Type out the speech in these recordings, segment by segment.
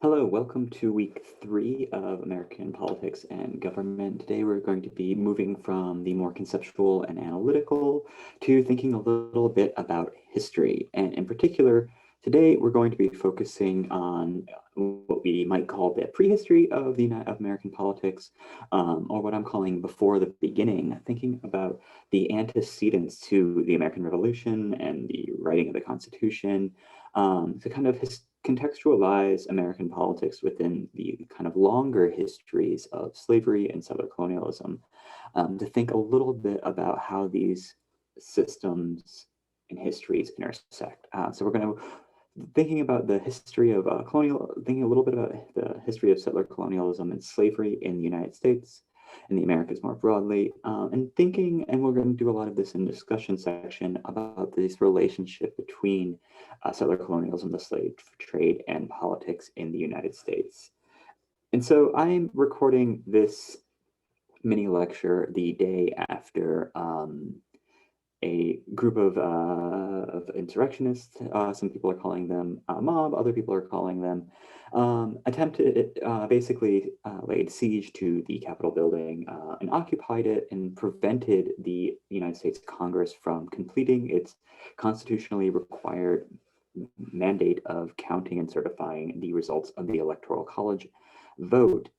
Hello, welcome to week 3 of American Politics and Government. Today we're going to be moving from the more conceptual and analytical to thinking a little bit about history. And in particular, today we're going to be focusing on what we might call the prehistory of of American politics, or what I'm calling before the beginning, thinking about the antecedents to the American Revolution and the writing of the Constitution, to kind of contextualize American politics within the kind of longer histories of slavery and settler colonialism, to think a little bit about how these systems and histories intersect. So we're going to thinking about the history of thinking a little bit about the history of settler colonialism and slavery in the United States and the Americas more broadly, and we're going to do a lot of this in discussion section about this relationship between settler colonialism, the slave trade, and politics in the United States. And so I'm recording this mini lecture the day after a group of insurrectionists, some people are calling them a mob, other people are calling them, basically laid siege to the Capitol building and occupied it and prevented the United States Congress from completing its constitutionally required mandate of counting and certifying the results of the Electoral College vote.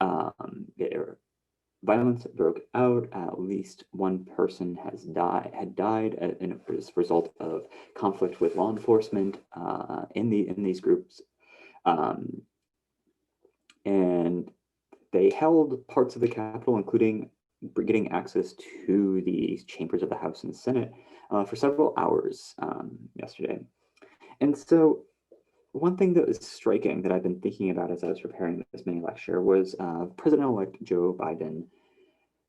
Violence broke out. At least one person had died as a result of conflict with law enforcement in these groups, and they held parts of the Capitol, including getting access to the chambers of the House and Senate for several hours yesterday. And so one thing that was striking that I've been thinking about as I was preparing this mini lecture was President-elect Joe Biden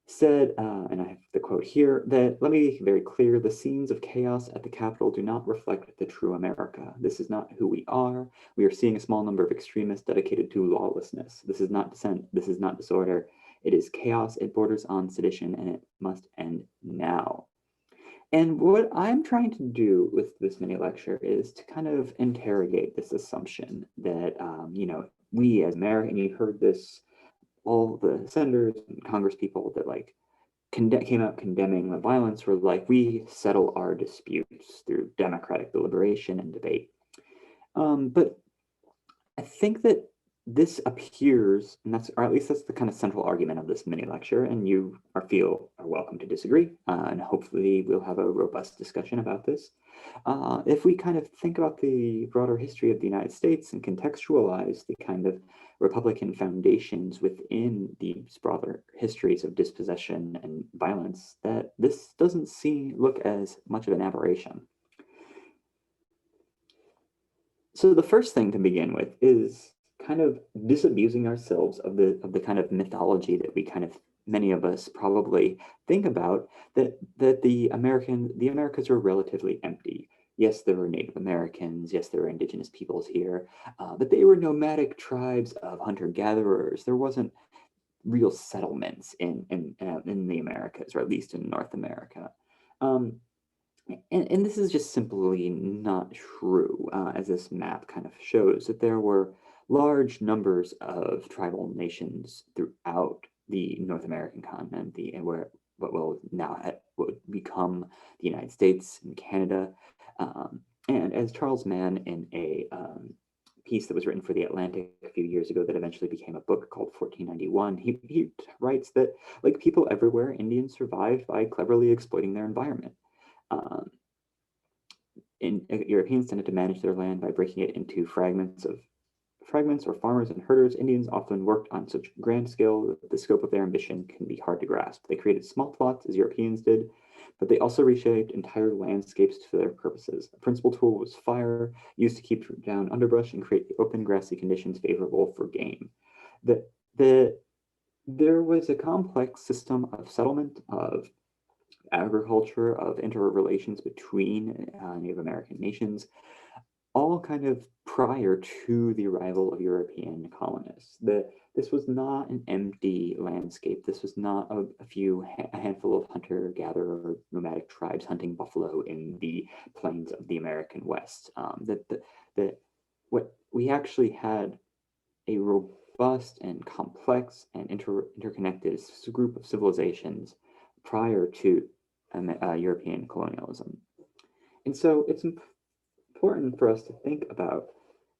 said, and I have the quote here, that let me be very clear, the scenes of chaos at the Capitol do not reflect the true America. This is not who we are. We are seeing a small number of extremists dedicated to lawlessness. This is not dissent. This is not disorder. It is chaos. It borders on sedition, and it must end now. And what I'm trying to do with this mini lecture is to kind of interrogate this assumption that, we as American, you've heard this, all the senators and Congress people that came out condemning the violence were like, we settle our disputes through democratic deliberation and debate. But I think that this appears, and or at least that's the kind of central argument of this mini lecture, and you are welcome to disagree, and hopefully we'll have a robust discussion about this. If we kind of think about the broader history of the United States and contextualize the kind of Republican foundations within these broader histories of dispossession and violence, that this doesn't look as much of an aberration. So the first thing to begin with is kind of disabusing ourselves of the kind of mythology that we kind of, many of us probably think about, that the Americas are relatively empty. Yes, there were Native Americans. Yes, there were indigenous peoples here, but they were nomadic tribes of hunter-gatherers. There wasn't real settlements in the Americas, or at least in North America. And this is just simply not true, as this map kind of shows, that there were large numbers of tribal nations throughout the North American continent, where what will now would become the United States and Canada. And as Charles Mann, in a piece that was written for The Atlantic a few years ago that eventually became a book called 1491, he writes that, like people everywhere, Indians survived by cleverly exploiting their environment. Europeans tended to manage their land by breaking it into fragments, or farmers and herders. Indians often worked on such grand scale that the scope of their ambition can be hard to grasp. They created small plots, as Europeans did, but they also reshaped entire landscapes for their purposes. A principal tool was fire, used to keep down underbrush and create open, grassy conditions favorable for game. There was a complex system of settlement, of agriculture, of interrelations between Native American nations, all kind of prior to the arrival of European colonists. This was not an empty landscape. This was not a handful of hunter-gatherer nomadic tribes hunting buffalo in the plains of the American West. What we actually had a robust and complex and interconnected group of civilizations prior to European colonialism. And so it's important for us to think about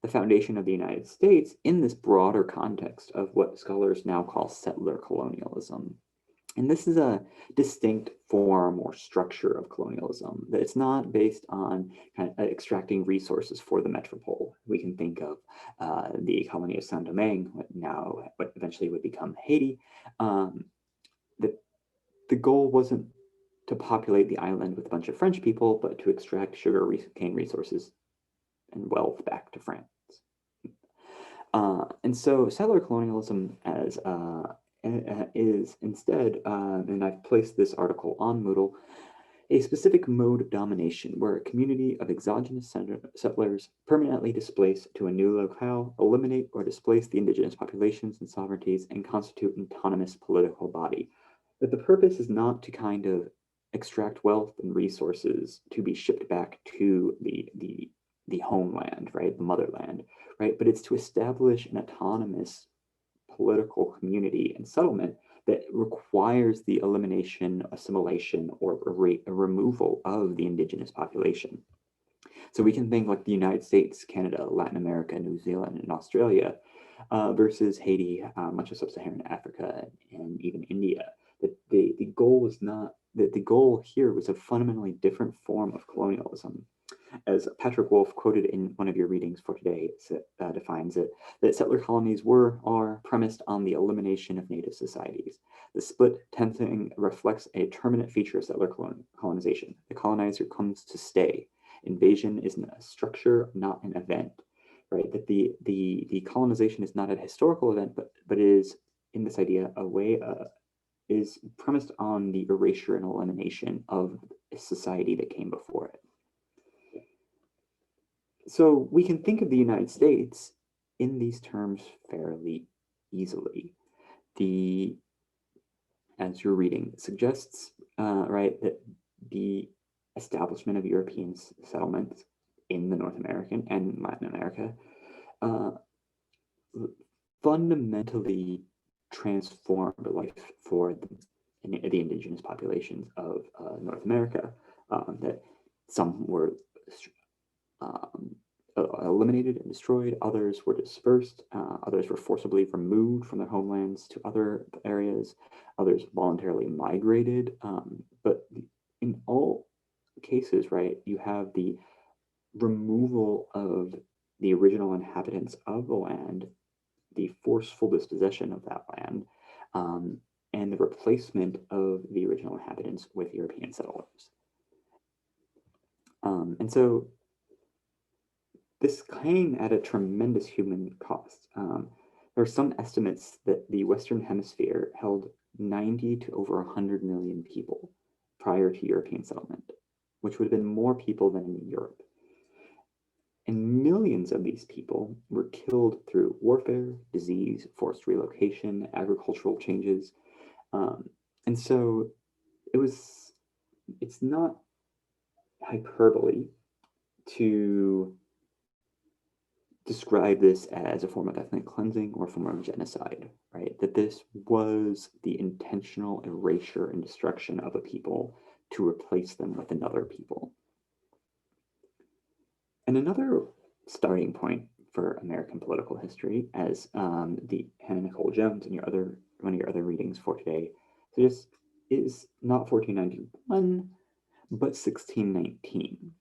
the foundation of the United States in this broader context of what scholars now call settler colonialism. And this is a distinct form or structure of colonialism that it's not based on kind of extracting resources for the metropole. We can think of the colony of Saint-Domingue, what eventually would become Haiti. The goal wasn't to populate the island with a bunch of French people, but to extract sugar cane resources and wealth back to France. And so settler colonialism is instead, and I've placed this article on Moodle, a specific mode of domination where a community of exogenous settlers permanently displace to a new locale, eliminate or displace the indigenous populations and sovereignties, and constitute an autonomous political body. But the purpose is not to kind of extract wealth and resources to be shipped back to the homeland, right, the motherland, right? But it's to establish an autonomous political community and settlement that requires the elimination, assimilation, or a removal of the indigenous population. So we can think like the United States, Canada, Latin America, New Zealand, and Australia versus Haiti, much of sub-Saharan Africa, and even India. That the goal was not, that the goal here was a fundamentally different form of colonialism. As Patrick Wolf, quoted in one of your readings for today, defines it, that settler colonies are premised on the elimination of native societies. The split tending reflects a permanent feature of settler colonization. The colonizer comes to stay. Invasion is a structure, not an event, right? That the colonization is not a historical event, but is, in this idea, a way, is premised on the erasure and elimination of a society that came before it. So we can think of the United States in these terms fairly easily. As you're reading, suggests, right, that the establishment of European settlements in the North American and Latin America fundamentally transformed life for the indigenous populations of North America. That some were eliminated and destroyed, others were dispersed, others were forcibly removed from their homelands to other areas, others voluntarily migrated. But in all cases, right, you have the removal of the original inhabitants of the land, the forceful dispossession of that land, and the replacement of the original inhabitants with European settlers. And so this came at a tremendous human cost. There are some estimates that the Western Hemisphere held 90 to over 100 million people prior to European settlement, which would have been more people than in Europe. And millions of these people were killed through warfare, disease, forced relocation, agricultural changes. And so it's not hyperbole to describe this as a form of ethnic cleansing or a form of genocide, right? That this was the intentional erasure and destruction of a people to replace them with another people. And another starting point for American political history, as the Hannah Nicole Jones in one of your other readings for today suggests, is not 1491, but 1619.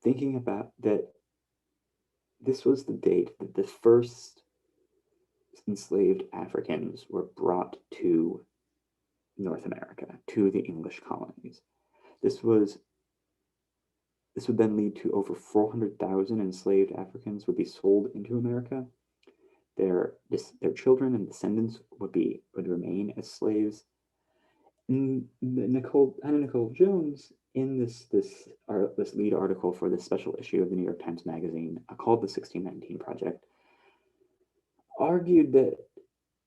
Thinking about that, this was the date that the first enslaved Africans were brought to North America, to the English colonies. This would then lead to over 400,000 enslaved Africans would be sold into America. Their children and descendants would remain as slaves. And Hannah Nicole Jones, in this lead article for this special issue of the New York Times Magazine called the 1619 Project, argued that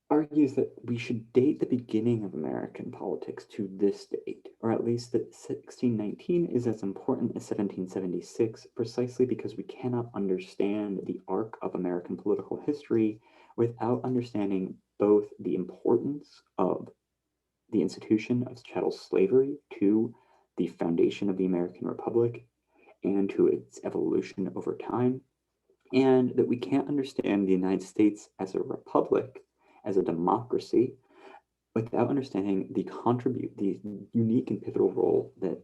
argues that we should date the beginning of American politics to this date, or at least that 1619 is as important as 1776, precisely because we cannot understand the arc of American political history without understanding both the importance of the institution of chattel slavery to the foundation of the American Republic and to its evolution over time, and that we can't understand the United States as a republic, as a democracy, without understanding the unique and pivotal role that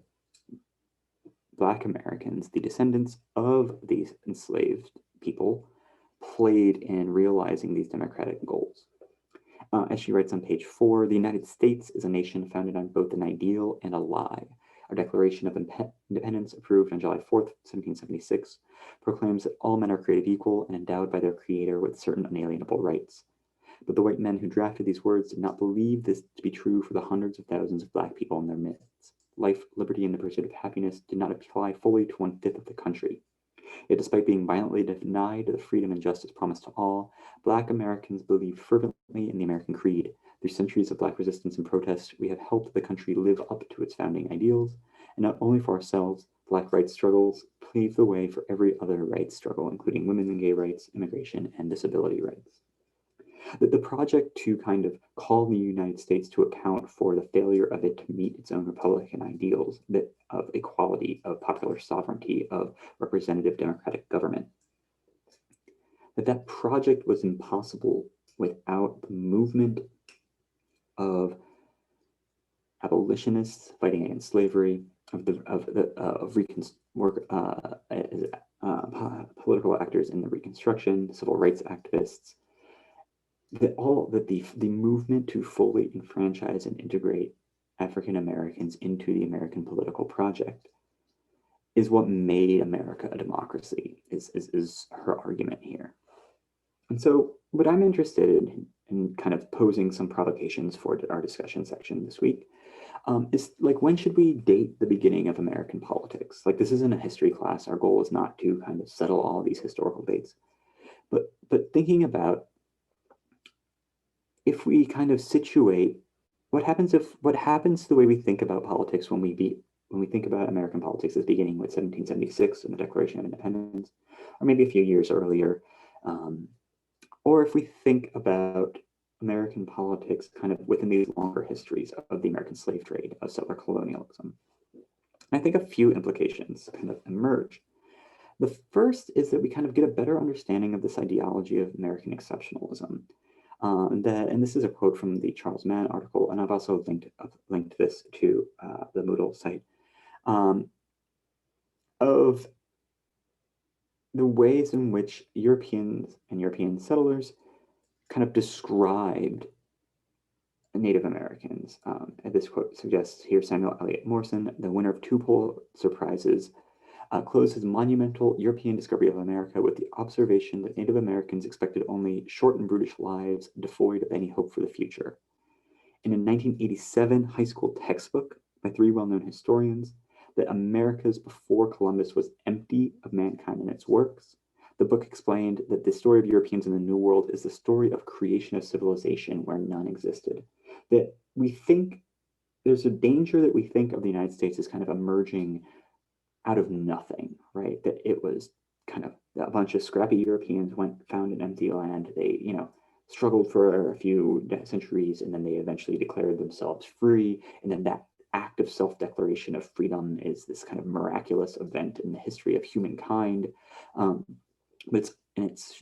Black Americans, the descendants of these enslaved people, played in realizing these democratic goals. As she writes on page 4, the United States is a nation founded on both an ideal and a lie. Our Declaration of Independence, approved on July 4th, 1776, proclaims that all men are created equal and endowed by their Creator with certain unalienable rights. But the white men who drafted these words did not believe this to be true for the hundreds of thousands of Black people in their midst. Life, liberty, and the pursuit of happiness did not apply fully to 1/5 of the country. Yet, despite being violently denied the freedom and justice promised to all, Black Americans believe fervently in the American creed. Through centuries of Black resistance and protest, we have helped the country live up to its founding ideals, and not only for ourselves, Black rights struggles pave the way for every other rights struggle, including women and gay rights, immigration, and disability rights. That the project to kind of call the United States to account for the failure of it to meet its own Republican ideals that of equality, of popular sovereignty, of representative democratic government, that project was impossible without the movement of abolitionists fighting against slavery, political actors in the Reconstruction, civil rights activists, the movement to fully enfranchise and integrate African Americans into the American political project is what made America a democracy, is her argument here. And so what I'm interested in kind of posing some provocations for our discussion section this week is like, when should we date the beginning of American politics? Like, this isn't a history class. Our goal is not to kind of settle all these historical debates, but thinking about, if we kind of situate what happens to the way we think about politics when we think about American politics as beginning with 1776 and the Declaration of Independence, or maybe a few years earlier, or if we think about American politics kind of within these longer histories of the American slave trade, of settler colonialism. And I think a few implications kind of emerge. The first is that we kind of get a better understanding of this ideology of American exceptionalism. And this is a quote from the Charles Mann article, and I've also linked this to the Moodle site, of the ways in which Europeans and European settlers kind of described Native Americans. And this quote suggests here Samuel Eliot Morison, the winner of 2 Pulitzer Prizes, closed his monumental European discovery of America with the observation that Native Americans expected only short and brutish lives, devoid of any hope for the future. In a 1987 high school textbook by 3 well-known historians, that America's before Columbus was empty of mankind and its works, the book explained that the story of Europeans in the New World is the story of creation of civilization where none existed. That we think there's a danger that we think of the United States as kind of emerging out of nothing, right? That it was kind of a bunch of scrappy Europeans found an empty land. They, struggled for a few centuries, and then they eventually declared themselves free. And then that act of self-declaration of freedom is this kind of miraculous event in the history of humankind. But it's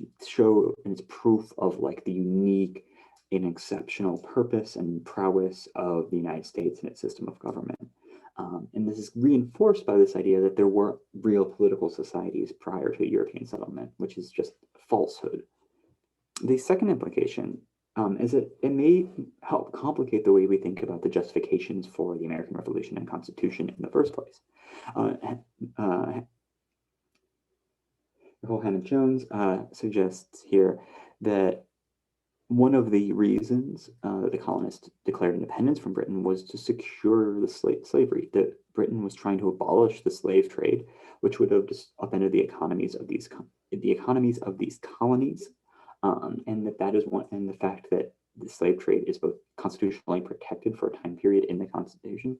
proof of like the unique and exceptional purpose and prowess of the United States and its system of government. And this is reinforced by this idea that there were real political societies prior to European settlement, which is just falsehood. The second implication is that it may help complicate the way we think about the justifications for the American Revolution and Constitution in the first place. Nikole Hammond-Jones suggests here that one of the reasons that the colonists declared independence from Britain was to secure the slavery, that Britain was trying to abolish the slave trade, which would have just upended the economies of these colonies, and that is one, and the fact that the slave trade is both constitutionally protected for a time period in the Constitution,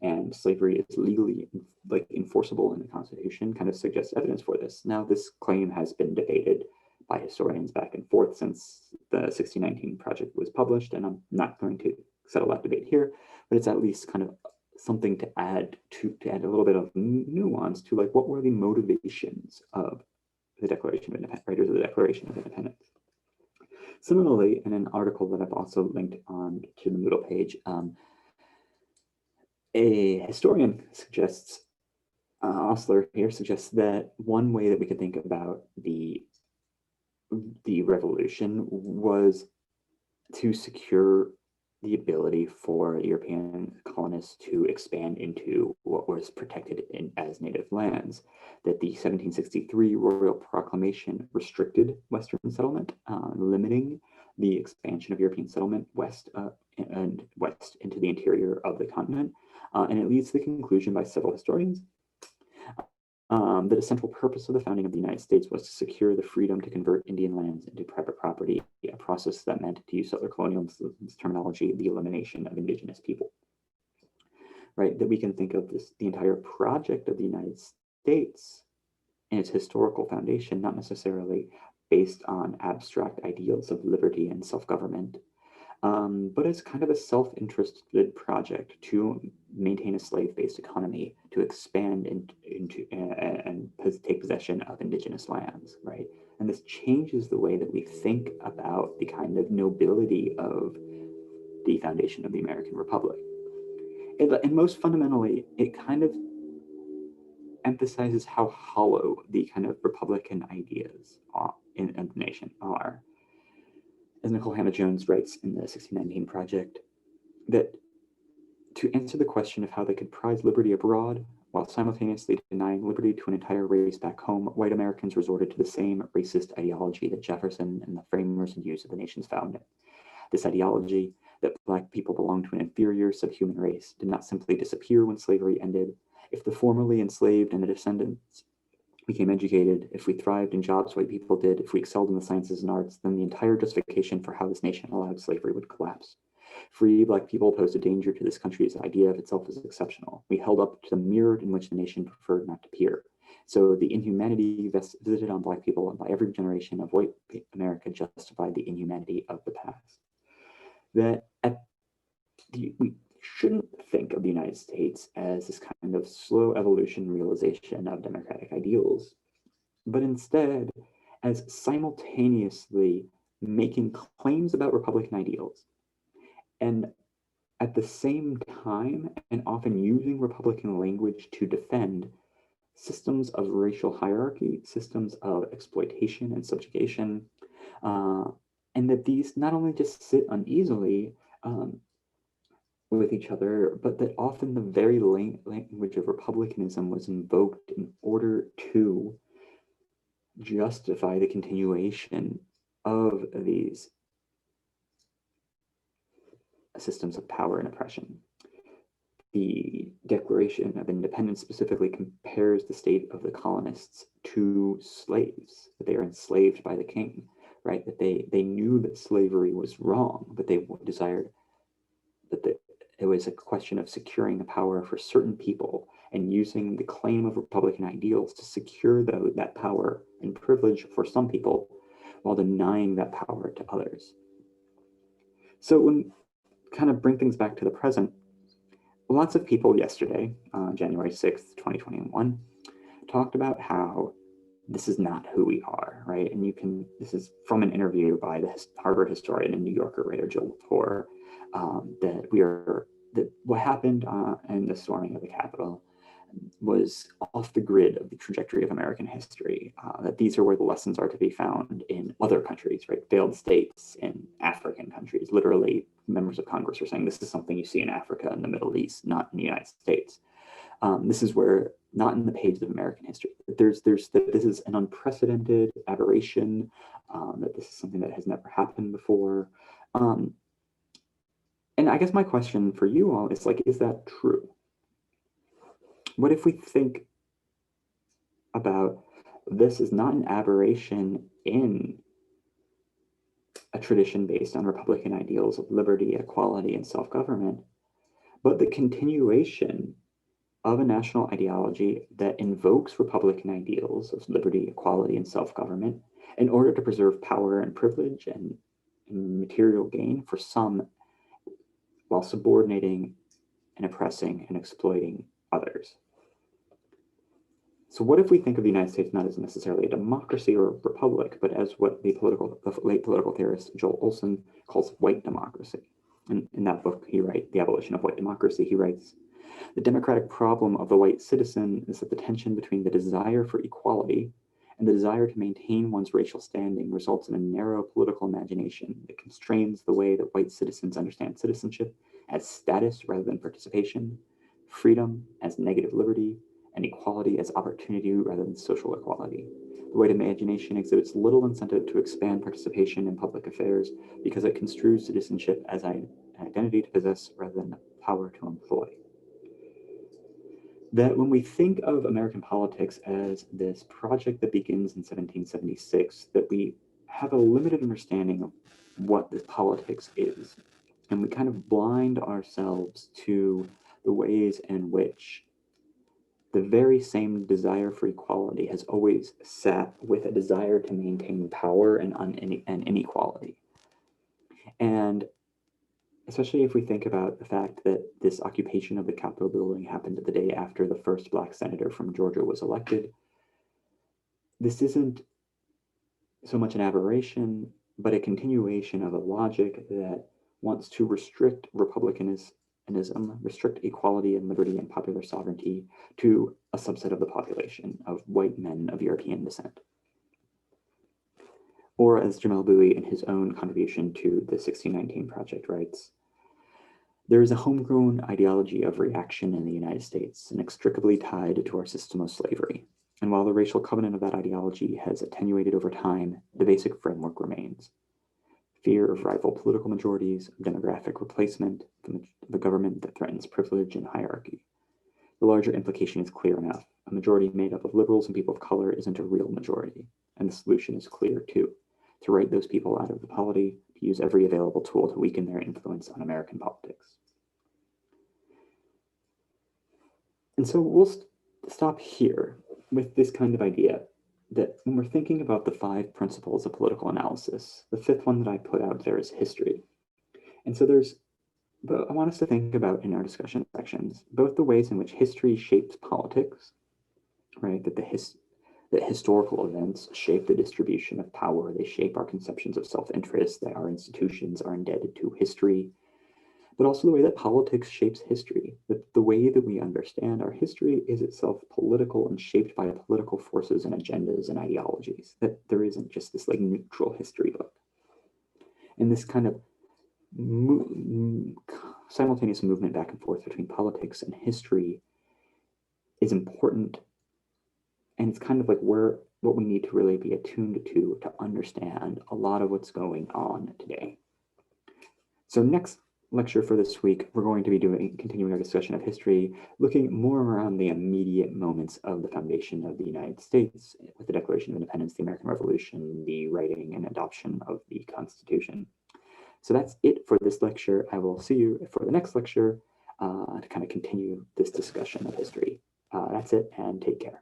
and slavery is legally enforceable in the Constitution, kind of suggests evidence for this. Now, this claim has been debated by historians back and forth since the 1619 Project was published, and I'm not going to settle that debate here, but it's at least kind of something to add a little bit of nuance to what were the motivations of the Declaration of Independence, writers of the Declaration of Independence. Similarly, in an article that I've also linked on to the Moodle page, a historian suggests, Osler here suggests that one way that we could think about the revolution was to secure the ability for European colonists to expand into what was protected as native lands, that the 1763 Royal Proclamation restricted Western settlement, limiting the expansion of European settlement west into the interior of the continent. And it leads to the conclusion by several historians that a central purpose of the founding of the United States was to secure the freedom to convert Indian lands into private property, a process that meant, to use settler colonialism's terminology, the elimination of indigenous people. Right, that we can think of the entire project of the United States and its historical foundation, not necessarily based on abstract ideals of liberty and self-government, but as kind of a self-interested project to maintain a slave-based economy, to expand into and take possession of indigenous lands, right? And this changes the way that we think about the kind of nobility of the foundation of the American Republic. And most fundamentally, it kind of emphasizes how hollow the kind of Republican ideas in the nation are. As Nikole Hannah-Jones writes in the 1619 Project, that to answer the question of how they could prize liberty abroad while simultaneously denying liberty to an entire race back home, white Americans resorted to the same racist ideology that Jefferson and the framers had used of the nation's founding. This ideology, that Black people belonged to an inferior subhuman race, did not simply disappear when slavery ended. If the formerly enslaved and the descendants became educated, if we thrived in jobs white people did, if we excelled in the sciences and arts, then the entire justification for how this nation allowed slavery would collapse. Free Black people posed a danger to this country's idea of itself as exceptional. We held up to the mirror in which the nation preferred not to peer. So the inhumanity visited on Black people by every generation of white America justified the inhumanity of the past. That we shouldn't think of the United States as this kind of slow evolution realization of democratic ideals, but instead as simultaneously making claims about Republican ideals and at the same time, and often using Republican language to defend systems of racial hierarchy, systems of exploitation and subjugation, and that these not only just sit uneasily with each other, but that often the very language of republicanism was invoked in order to justify the continuation of these systems of power and oppression. The Declaration of Independence specifically compares the state of the colonists to slaves, that they are enslaved by the king, right? That they knew that slavery was wrong, but they desired that it was a question of securing the power for certain people and using the claim of Republican ideals to secure that power and privilege for some people while denying that power to others. So when kind of bring things back to the present, lots of people yesterday, January 6th, 2021, talked about how this is not who we are, right? And this is from an interview by the Harvard historian and New Yorker writer Jill Lepore, that what happened in the storming of the Capitol was off the grid of the trajectory of American history, that these are where the lessons are to be found in other countries, right? Failed states in African countries. Literally, members of Congress are saying this is something you see in Africa and the Middle East, not in the United States. This is where, not in the pages of American history, that this is an unprecedented aberration, that this is something that has never happened before. And I guess my question for you all is is that true? What if we think about this is not an aberration in a tradition based on Republican ideals of liberty, equality, and self-government, but the continuation of a national ideology that invokes Republican ideals of liberty, equality, and self-government in order to preserve power and privilege and material gain for some, while subordinating and oppressing and exploiting others. So what if we think of the United States not as necessarily a democracy or a republic, but as what the late political theorist Joel Olson calls white democracy? And in that book, he writes, The Abolition of White Democracy, he writes, the democratic problem of the white citizen is that the tension between the desire for equality and the desire to maintain one's racial standing results in a narrow political imagination that constrains the way that white citizens understand citizenship as status rather than participation, freedom as negative liberty, and equality as opportunity rather than social equality. The white imagination exhibits little incentive to expand participation in public affairs because it construes citizenship as an identity to possess rather than power to employ. That when we think of American politics as this project that begins in 1776, that we have a limited understanding of what this politics is. And we kind of blind ourselves to the ways in which the very same desire for equality has always sat with a desire to maintain power and inequality. And especially if we think about the fact that this occupation of the Capitol building happened the day after the first Black senator from Georgia was elected, this isn't so much an aberration, but a continuation of a logic that wants to restrict republicanism, restrict equality and liberty and popular sovereignty to a subset of the population of white men of European descent. Or as Jamel Bouie in his own contribution to the 1619 Project writes, there is a homegrown ideology of reaction in the United States, inextricably tied to our system of slavery. And while the racial covenant of that ideology has attenuated over time, the basic framework remains. Fear of rival political majorities, demographic replacement, the government that threatens privilege and hierarchy. The larger implication is clear enough. A majority made up of liberals and people of color isn't a real majority. And the solution is clear too. To write those people out of the polity, to use every available tool to weaken their influence on American politics. And so we'll stop here with this kind of idea that when we're thinking about the 5 principles of political analysis, the 5th one that I put out there is history. And so but I want us to think about in our discussion sections, both the ways in which history shapes politics, right? That historical events shape the distribution of power, they shape our conceptions of self-interest, that our institutions are indebted to history, but also the way that politics shapes history, that the way that we understand our history is itself political and shaped by political forces and agendas and ideologies, that there isn't just this like neutral history book. And this kind of simultaneous movement back and forth between politics and history is important. And it's kind of like what we need to really be attuned to understand a lot of what's going on today. So next lecture for this week, we're going to be continuing our discussion of history, looking more around the immediate moments of the foundation of the United States with the Declaration of Independence, the American Revolution, the writing and adoption of the Constitution. So that's it for this lecture. I will see you for the next lecture to kind of continue this discussion of history. That's it, and take care.